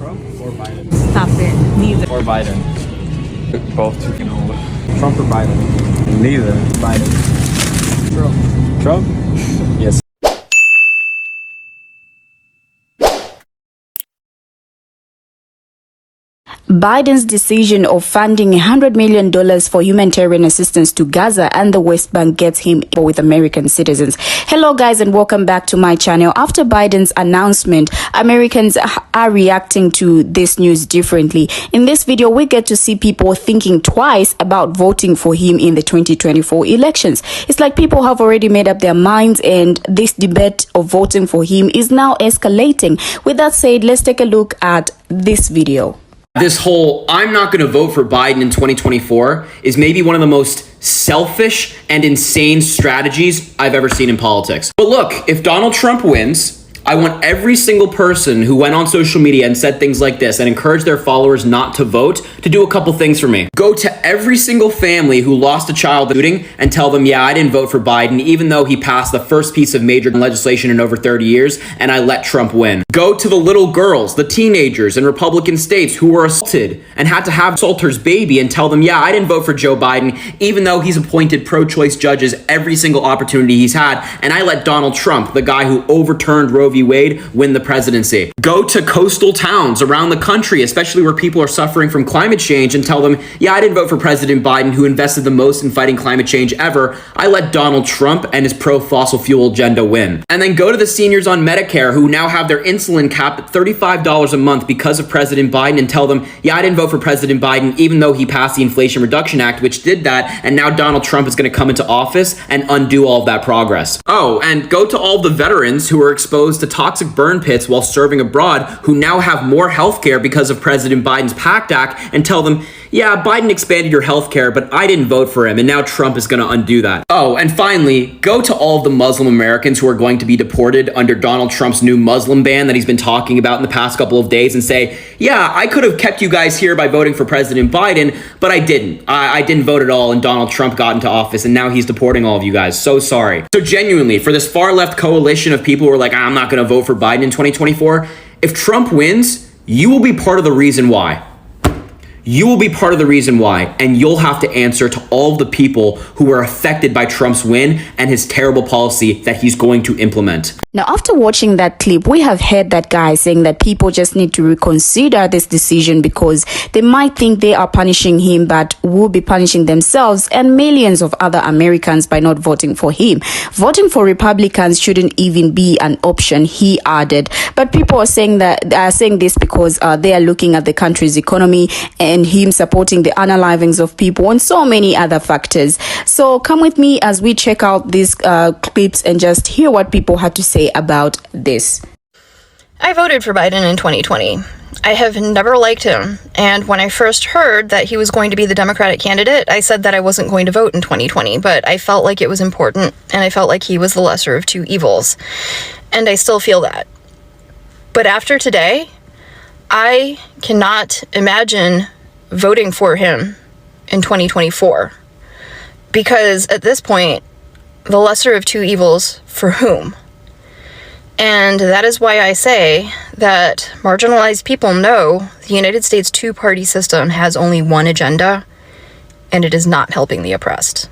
Trump or Biden? Stop it. Neither. Or Biden? Both taken over. Trump or Biden? Neither. Biden. Trump. Trump? Yes. Biden's decision of funding $100 million for humanitarian assistance to Gaza and the West Bank gets him with American citizens. Hello guys, and welcome back to my channel. After Biden's announcement, Americans are reacting to this news differently. In this video, we get to see people thinking twice about voting for him in the 2024 elections. It's like people have already made up their minds, and this debate of voting for him is now escalating. With that said, let's take a look at this video. This whole I'm not going to vote for Biden in 2024 is maybe one of the most selfish and insane strategies I've ever seen in politics. But look, if Donald Trump wins, I want every single person who went on social media and said things like this and encouraged their followers not to vote to do a couple things for me. Go to every single family who lost a child shooting and tell them, yeah, I didn't vote for Biden, even though he passed the first piece of major legislation in over 30 years and I let Trump win. Go to the little girls, the teenagers in Republican states who were assaulted and had to have assaulter's baby and tell them, yeah, I didn't vote for Joe Biden, even though he's appointed pro-choice judges every single opportunity he's had, and I let Donald Trump, the guy who overturned Roe v. Wade, win the presidency. Go to coastal towns around the country, especially where people are suffering from climate change, and tell them, yeah, I didn't vote for President Biden, who invested the most in fighting climate change ever. I let Donald Trump and his pro-fossil fuel agenda win. And then go to the seniors on Medicare who now have their insulin capped at $35 a month because of President Biden, and tell them, yeah, I didn't vote for President Biden, even though he passed the Inflation Reduction Act, which did that, and now Donald Trump is going to come into office and undo all of that progress. Oh, and go to all the veterans who are exposed to toxic burn pits while serving abroad, who now have more healthcare because of President Biden's PACT Act, and tell them, yeah, Biden expanded your healthcare, but I didn't vote for him, and now Trump is going to undo that. Oh, and finally, go to all of the Muslim Americans who are going to be deported under Donald Trump's new Muslim ban that he's been talking about in the past couple of days and say, yeah, I could have kept you guys here by voting for President Biden, but I didn't. I didn't vote at all, and Donald Trump got into office, and now he's deporting all of you guys. So sorry. So genuinely, for this far-left coalition of people who are like, I'm not going to vote for Biden in 2024, if Trump wins, you will be part of the reason why. You will be part of the reason why, and you'll have to answer to all of the people who were affected by Trump's win and his terrible policy that he's going to implement. Now, after watching that clip, we have heard that guy saying that people just need to reconsider this decision because they might think they are punishing him, but will be punishing themselves and millions of other Americans by not voting for him. Voting for Republicans shouldn't even be an option, he added. But people are saying this because they are looking at the country's economy and him supporting the unalivings of people and so many other factors. So come with me as we check out these clips and just hear what people had to say about this. I voted for Biden in 2020. I have never liked him, and when I first heard that he was going to be the Democratic candidate, I said that I wasn't going to vote in 2020, but I felt like it was important, and I felt like he was the lesser of two evils, and I still feel that. But after today, I cannot imagine voting for him in 2024, because at this point, the lesser of two evils for whom? And that is why I say that marginalized people know the United States two-party system has only one agenda, and it is not helping the oppressed.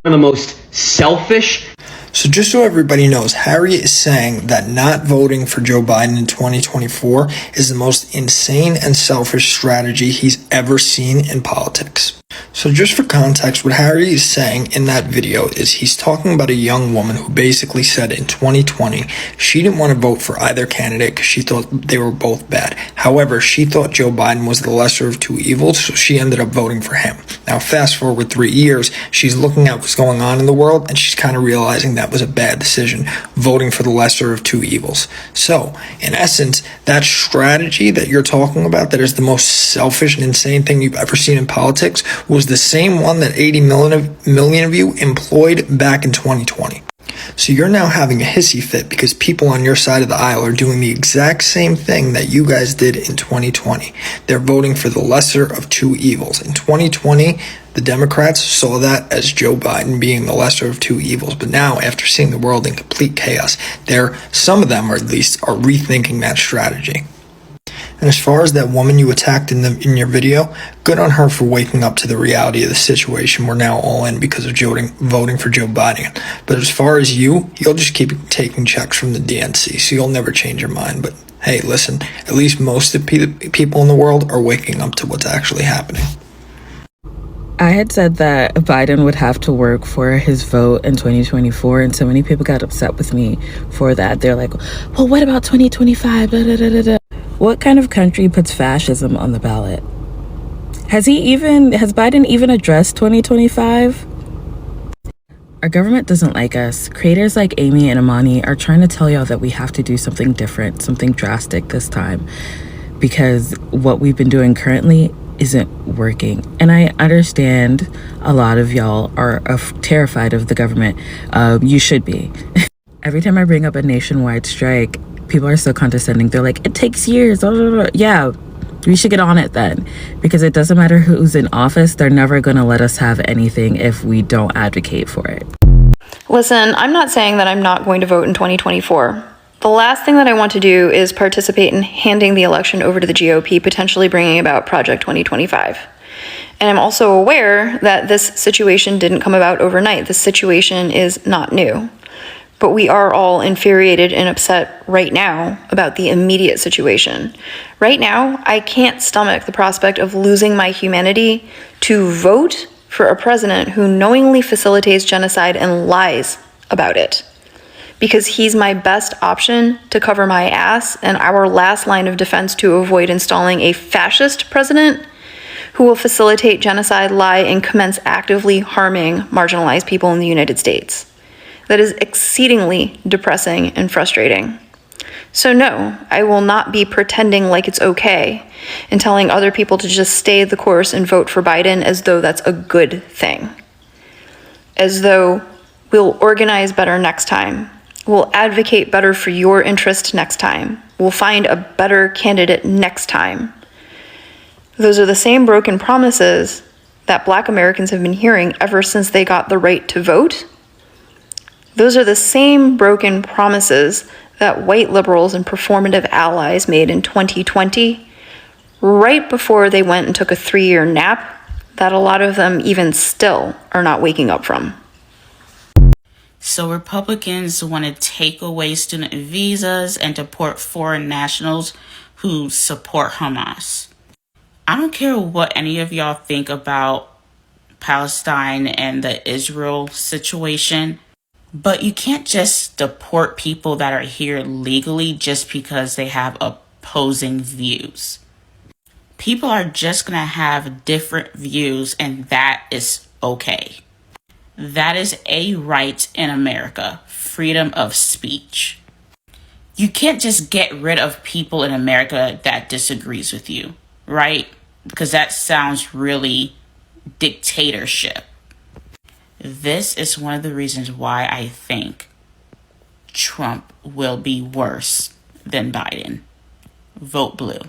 One of the most selfish. So just so everybody knows, Harry is saying that not voting for Joe Biden in 2024 is the most insane and selfish strategy he's ever seen in politics. So just for context, what Harry is saying in that video is he's talking about a young woman who basically said in 2020 she didn't want to vote for either candidate because she thought they were both bad. However, she thought Joe Biden was the lesser of two evils, so she ended up voting for him. Now, fast forward 3 years, she's looking at what's going on in the world, and she's kind of realizing that was a bad decision, voting for the lesser of two evils. So, in essence, that strategy that you're talking about, that is the most selfish and insane thing you've ever seen in politics, was the same one that 80 million of you employed back in 2020. So you're now having a hissy fit because people on your side of the aisle are doing the exact same thing that you guys did in 2020. They're voting for the lesser of two evils. In 2020, the Democrats saw that as Joe Biden being the lesser of two evils. But now, after seeing the world in complete chaos, some of them, or at least, are rethinking that strategy. And as far as that woman you attacked in your video, good on her for waking up to the reality of the situation we're now all in because of voting for Joe Biden. But as far as you'll just keep taking checks from the DNC, so you'll never change your mind. But hey, listen, at least most of the people in the world are waking up to what's actually happening. I had said that Biden would have to work for his vote in 2024, and so many people got upset with me for that. They're like, well, what about 2025? Da, da, da, da, da. What kind of country puts fascism on the ballot? Has Biden even addressed 2025? Our government doesn't like us. Creators like Amy and Amani are trying to tell y'all that we have to do something different, something drastic this time, because what we've been doing currently isn't working. And I understand a lot of y'all are terrified of the government. You should be. Every time I bring up a nationwide strike, people are so condescending. They're like, it takes years. Yeah, we should get on it then, because it doesn't matter who's in office. They're never going to let us have anything if we don't advocate for it. Listen, I'm not saying that I'm not going to vote in 2024. The last thing that I want to do is participate in handing the election over to the GOP, potentially bringing about Project 2025. And I'm also aware that this situation didn't come about overnight. This situation is not new. But we are all infuriated and upset right now about the immediate situation. Right now, I can't stomach the prospect of losing my humanity to vote for a president who knowingly facilitates genocide and lies about it. Because he's my best option to cover my ass and our last line of defense to avoid installing a fascist president who will facilitate genocide, lie, and commence actively harming marginalized people in the United States. That is exceedingly depressing and frustrating. So no, I will not be pretending like it's okay and telling other people to just stay the course and vote for Biden as though that's a good thing. As though we'll organize better next time. We'll advocate better for your interest next time. We'll find a better candidate next time. Those are the same broken promises that Black Americans have been hearing ever since they got the right to vote. Those are the same broken promises that white liberals and performative allies made in 2020, right before they went and took a 3-year nap that a lot of them even still are not waking up from. So Republicans want to take away student visas and deport foreign nationals who support Hamas. I don't care what any of y'all think about Palestine and the Israel situation, but you can't just deport people that are here legally just because they have opposing views. People are just going to have different views, and that is okay. That is a right in America, freedom of speech. You can't just get rid of people in America that disagrees with you, right? Because that sounds really dictatorship. This is one of the reasons why I think Trump will be worse than Biden. Vote blue.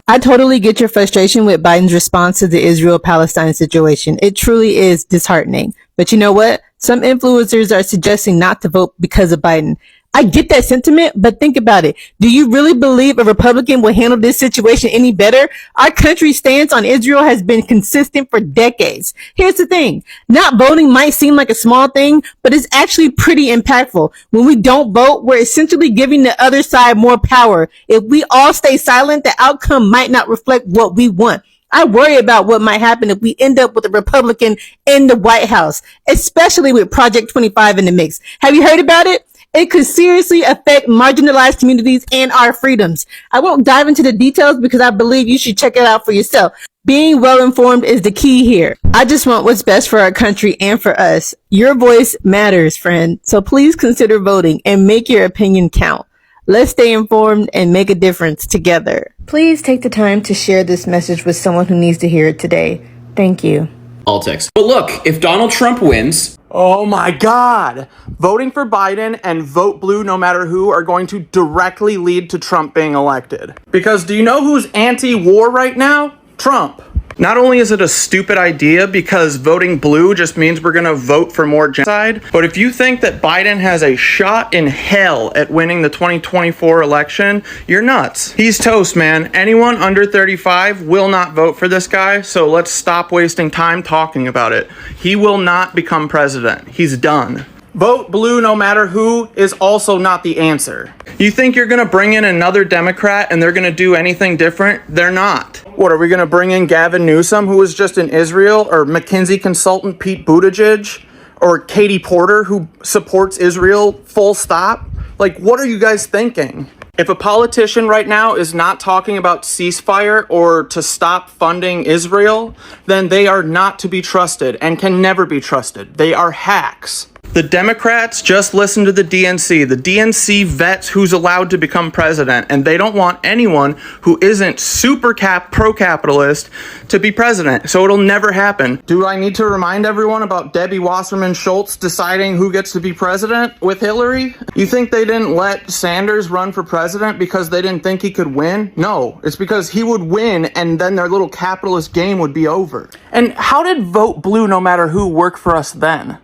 I totally get your frustration with Biden's response to the Israel-Palestine situation. It truly is disheartening. But you know what? Some influencers are suggesting not to vote because of Biden. I get that sentiment, but think about it. Do you really believe a Republican will handle this situation any better? Our country's stance on Israel has been consistent for decades. Here's the thing. Not voting might seem like a small thing, but it's actually pretty impactful. When we don't vote, we're essentially giving the other side more power. If we all stay silent, the outcome might not reflect what we want. I worry about what might happen if we end up with a Republican in the White House, especially with Project 25 in the mix. Have you heard about it? It could seriously affect marginalized communities and our freedoms. I won't dive into the details because I believe you should check it out for yourself. Being well informed is the key here. I just want what's best for our country and for us. Your voice matters, friend. So please consider voting and make your opinion count. Let's stay informed and make a difference together. Please take the time to share this message with someone who needs to hear it today. Thank you. Politics. But look, if Donald Trump wins, oh my God, voting for Biden and vote blue no matter who are going to directly lead to Trump being elected. Because do you know who's anti-war right now? Trump. Not only is it a stupid idea because voting blue just means we're gonna vote for more genocide, but if you think that Biden has a shot in hell at winning the 2024 election, you're nuts. He's toast, man. Anyone under 35 will not vote for this guy, so let's stop wasting time talking about it. He will not become president. He's done. Vote blue no matter who is also not the answer. You think you're gonna bring in another Democrat and they're gonna do anything different? They're not. What, are we gonna bring in Gavin Newsom, who was just in Israel, or McKinsey consultant Pete Buttigieg, or Katie Porter, who supports Israel full stop? Like, what are you guys thinking? If a politician right now is not talking about ceasefire or to stop funding Israel, then they are not to be trusted and can never be trusted. They are hacks. The Democrats just listen to the DNC. The DNC vets who's allowed to become president, and they don't want anyone who isn't super pro-capitalist to be president, so it'll never happen. Do I need to remind everyone about Debbie Wasserman Schultz deciding who gets to be president with Hillary? You think they didn't let Sanders run for president because they didn't think he could win? No, it's because he would win and then their little capitalist game would be over. And how did vote blue no matter who work for us then?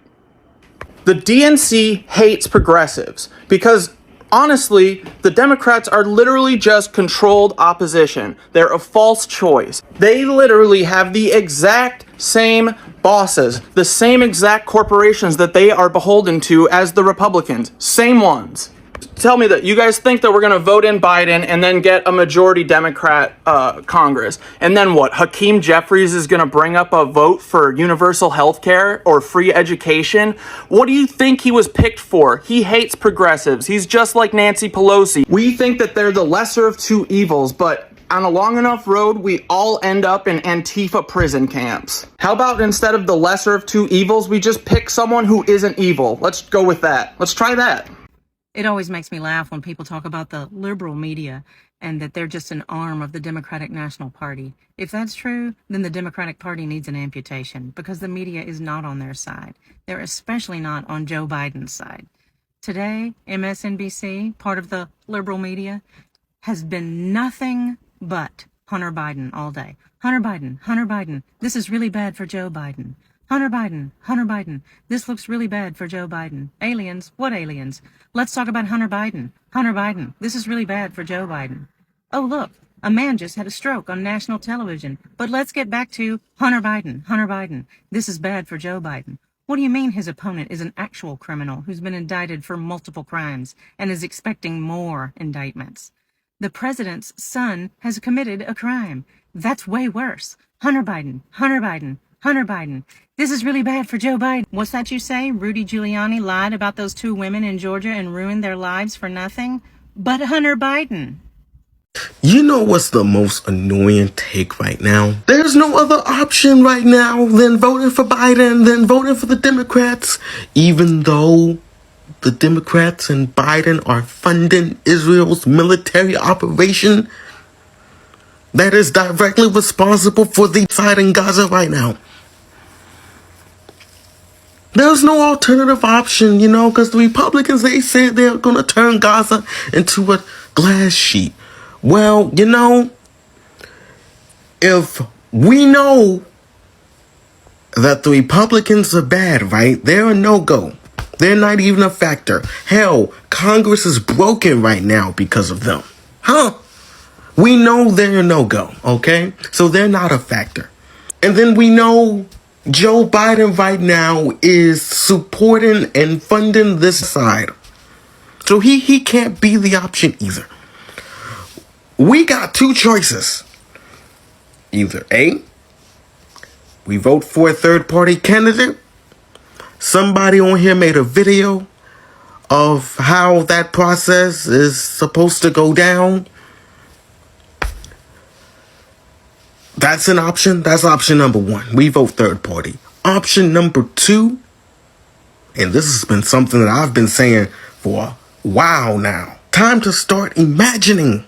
The DNC hates progressives because, honestly, the Democrats are literally just controlled opposition. They're a false choice. They literally have the exact same bosses, the same exact corporations that they are beholden to as the Republicans. Same ones. Tell me that you guys think that we're going to vote in Biden and then get a majority Democrat Congress. And then what? Hakeem Jeffries is going to bring up a vote for universal health care or free education? What do you think he was picked for? He hates progressives. He's just like Nancy Pelosi. We think that they're the lesser of two evils, but on a long enough road, we all end up in Antifa prison camps. How about instead of the lesser of two evils, we just pick someone who isn't evil? Let's go with that. Let's try that. It always makes me laugh when people talk about the liberal media and that they're just an arm of the Democratic National Party. If that's true, then the Democratic Party needs an amputation because the media is not on their side. They're especially not on Joe Biden's side. Today, MSNBC, part of the liberal media, has been nothing but Hunter Biden all day. Hunter Biden, this is really bad for Joe Biden. Hunter Biden, this looks really bad for Joe Biden. Aliens, what aliens? Let's talk about Hunter Biden, this is really bad for Joe Biden. Oh look, a man just had a stroke on national television. But let's get back to Hunter Biden, this is bad for Joe Biden. What do you mean his opponent is an actual criminal who's been indicted for multiple crimes and is expecting more indictments? The president's son has committed a crime. That's way worse. Hunter Biden, this is really bad for Joe Biden. What's that you say? Rudy Giuliani lied about those two women in Georgia and ruined their lives for nothing? But Hunter Biden. You know what's the most annoying take right now? There's no other option right now than voting for Biden, than voting for the Democrats, even though the Democrats and Biden are funding Israel's military operation that is directly responsible for the side in Gaza right now. There's no alternative option, because the Republicans, they said they're going to turn Gaza into a glass sheet. Well, if we know that the Republicans are bad, right? They're a no-go. They're not even a factor. Hell, Congress is broken right now because of them. We know they're a no-go, okay? So they're not a factor. And then we know Joe Biden right now is supporting and funding this side. So he can't be the option either. We got two choices. Either A, we vote for a third-party candidate. Somebody on here made a video of how that process is supposed to go down. That's an option. That's option number one. We vote third party. Option number two, and this has been something that I've been saying for a while now. Time to start imagining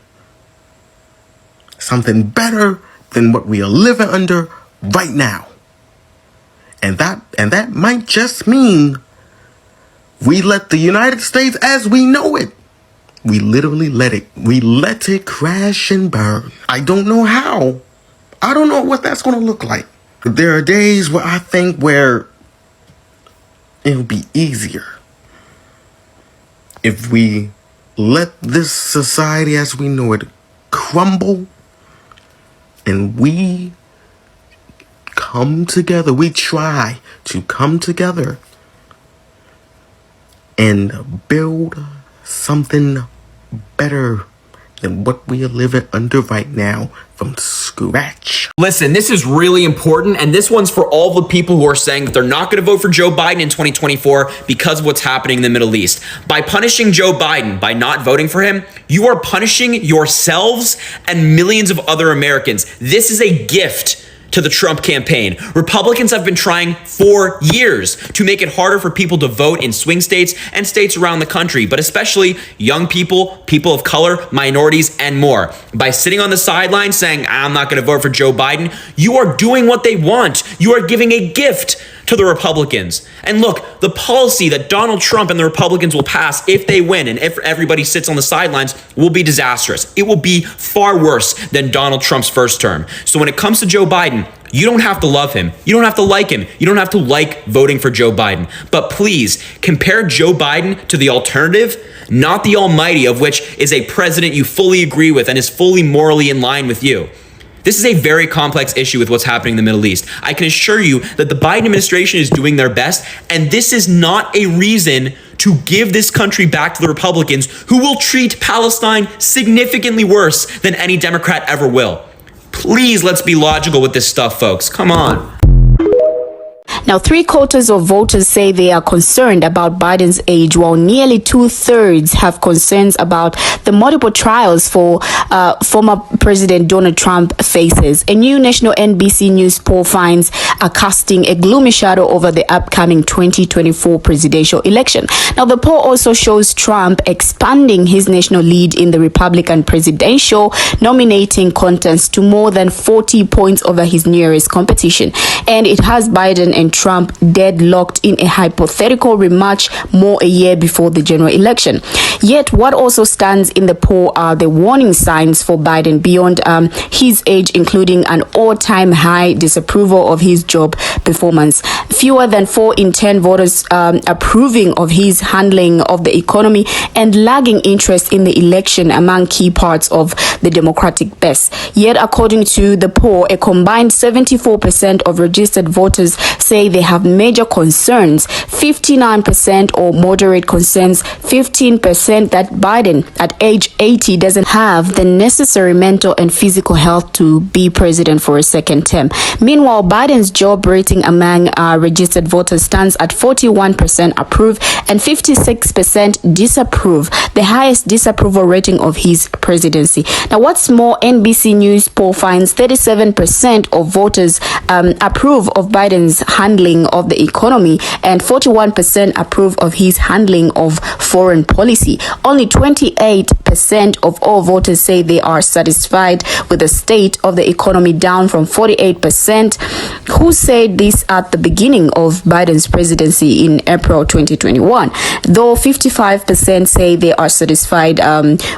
something better than what we are living under right now. And that might just mean we let the United States as we know it. We literally let it crash and burn. I don't know how. I don't know what that's going to look like. There are days where I think where it'll be easier if we let this society as we know it crumble and we come together. We try to come together and build something better than what we are living under right now from scratch. Listen, this is really important, and this one's for all the people who are saying that they're not going to vote for Joe Biden in 2024 because of what's happening in the Middle East. By punishing Joe Biden, by not voting for him, you are punishing yourselves and millions of other Americans. This is a gift to the Trump campaign. Republicans have been trying for years to make it harder for people to vote in swing states and states around the country, but especially young people, people of color, minorities, and more. By sitting on the sidelines saying, I'm not going to vote for Joe Biden, you are doing what they want. You are giving a gift to the Republicans. And look, the policy that Donald Trump and the Republicans will pass if they win and if everybody sits on the sidelines will be disastrous. It will be far worse than Donald Trump's first term. So when it comes to Joe Biden, you don't have to love him. You don't have to like him. You don't have to like voting for Joe Biden. But please compare Joe Biden to the alternative, not the almighty, of which is a president you fully agree with and is fully morally in line with you. This is a very complex issue with what's happening in the Middle East. I can assure you that the Biden administration is doing their best, and this is not a reason to give this country back to the Republicans, who will treat Palestine significantly worse than any Democrat ever will. Please, let's be logical with this stuff, folks. Come on. Now, 3/4 of voters say they are concerned about Biden's age, while nearly 2/3 have concerns about the multiple trials for former President Donald Trump faces. A new national NBC News poll finds are casting a gloomy shadow over the upcoming 2024 presidential election. Now, the poll also shows Trump expanding his national lead in the Republican presidential nominating contest to more than 40 points over his nearest competition. And it has Biden and Trump deadlocked in a hypothetical rematch more a year before the general election. Yet what also stands in the poll are the warning signs for Biden beyond his age, including an all-time high disapproval of his job performance. Fewer than 4 in 10 voters approving of his handling of the economy, and lagging interest in the election among key parts of the Democratic base. Yet according to the poll, a combined 74% of registered voters say they have major concerns, 59% or moderate concerns, 15% that Biden at age 80 doesn't have the necessary mental and physical health to be president for a second term. Meanwhile, Biden's job rating among registered voters stands at 41% approve and 56% disapprove, the highest disapproval rating of his presidency. Now, what's more, NBC News poll finds 37% of voters approve of Biden's handling of the economy and 41% approve of his handling of foreign policy. Only 28% of all voters say they are satisfied with the state of the economy, down from 48% who said this at the beginning of Biden's presidency in April 2021, though 55% say they are satisfied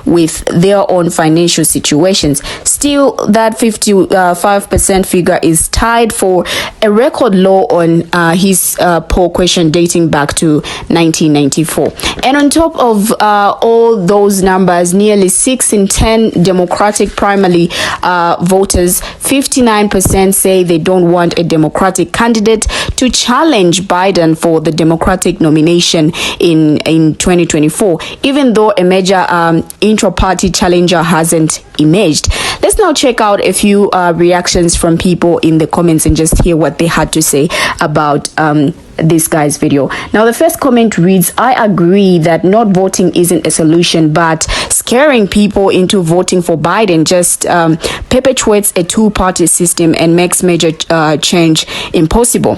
with their own financial situations. Still, that 55% figure is tied for a record low on his poll question dating back to 1994. And on top of all those numbers, nearly 6 in 10 Democratic primary voters, 59% say they don't want a Democratic candidate to challenge Biden for the Democratic nomination in 2024, even though a major intra-party challenger hasn't emerged. Let's now check out a few reactions from people in the comments and just hear what they had to say about this guy's video. Now, the first comment reads, I agree that not voting isn't a solution, but scaring people into voting for Biden just perpetuates a two-party system and makes major change impossible.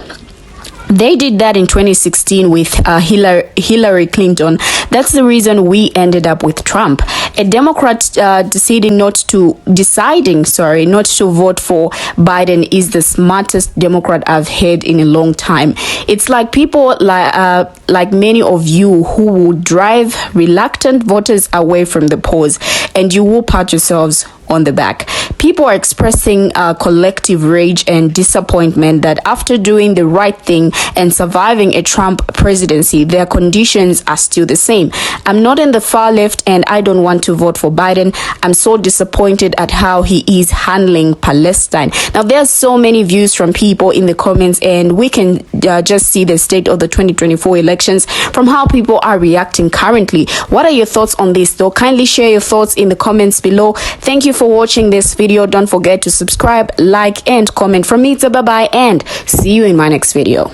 They did that in 2016 with Hillary Clinton. That's the reason we ended up with Trump. A Democrat deciding not to vote for Biden is the smartest Democrat I've heard in a long time. It's like people like many of you who will drive reluctant voters away from the polls, and you will pat yourselves on the back. People are expressing collective rage and disappointment that after doing the right thing and surviving a Trump presidency, their conditions are still the same. I'm not in the far left and I don't want to vote for Biden. I'm so disappointed at how he is handling Palestine. Now, there's so many views from people in the comments, and we can just see the state of the 2024 elections from how people are reacting currently. What are your thoughts on this, though? Kindly share your thoughts in the comments below. Thank you for watching this video. Don't forget to subscribe, like, and comment. From me, it's a bye-bye, and see you in my next video.